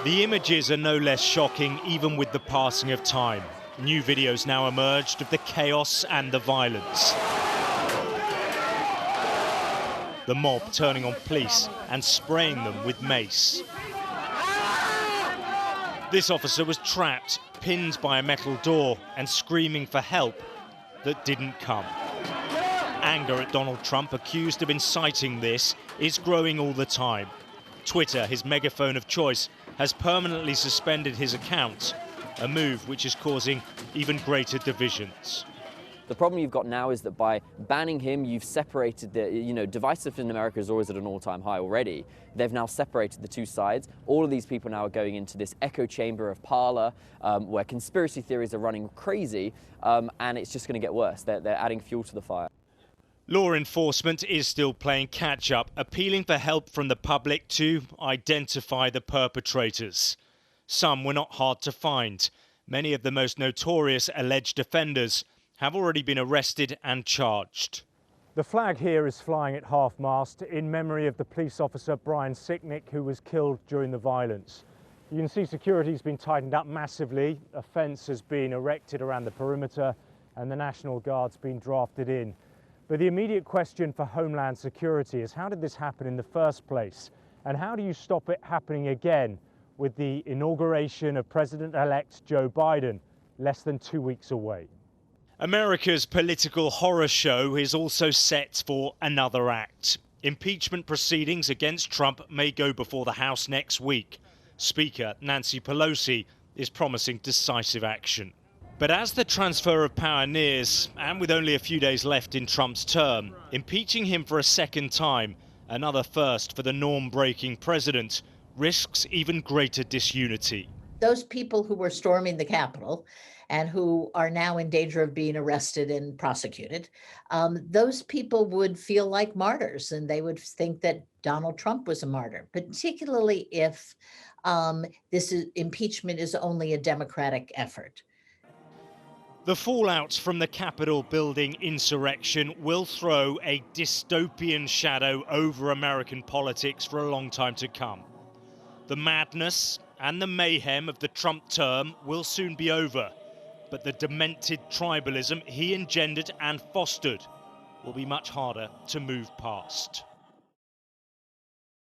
The images are no less shocking even with the passing of time. New videos now emerged of the chaos and the violence. The mob turning on police and spraying them with mace. This officer was trapped, pinned by a metal door and screaming for help that didn't come. Anger at Donald Trump, accused of inciting this, is growing all the time. Twitter, his megaphone of choice, has permanently suspended his account, a move which is causing even greater divisions. The problem you've got now is that by banning him, you've separated the, divisiveness in America is always at an all-time high already. They've now separated the two sides. All of these people now are going into this echo chamber of Parler, where conspiracy theories are running crazy, and it's just going to get worse. They're adding fuel to the fire. Law enforcement is still playing catch-up, appealing for help from the public to identify the perpetrators. Some were not hard to find. Many of the most notorious alleged offenders have already been arrested and charged. The flag here is flying at half-mast in memory of the police officer Brian Sicknick, who was killed during the violence. You can see security has been tightened up massively. A fence has been erected around the perimeter and the National Guard's been drafted in. But the immediate question for Homeland Security is, how did this happen in the first place? And how do you stop it happening again with the inauguration of President-elect Joe Biden less than 2 weeks away? America's political horror show is also set for another act. Impeachment proceedings against Trump may go before the House next week. Speaker Nancy Pelosi is promising decisive action. But as the transfer of power nears, and with only a few days left in Trump's term, impeaching him for a second time, another first for the norm-breaking president, risks even greater disunity. Those people who were storming the Capitol and who are now in danger of being arrested and prosecuted, those people would feel like martyrs, and they would think that Donald Trump was a martyr, particularly if impeachment is only a Democratic effort. The fallout from the Capitol building insurrection will throw a dystopian shadow over American politics for a long time to come. The madness and the mayhem of the Trump term will soon be over, but the demented tribalism he engendered and fostered will be much harder to move past.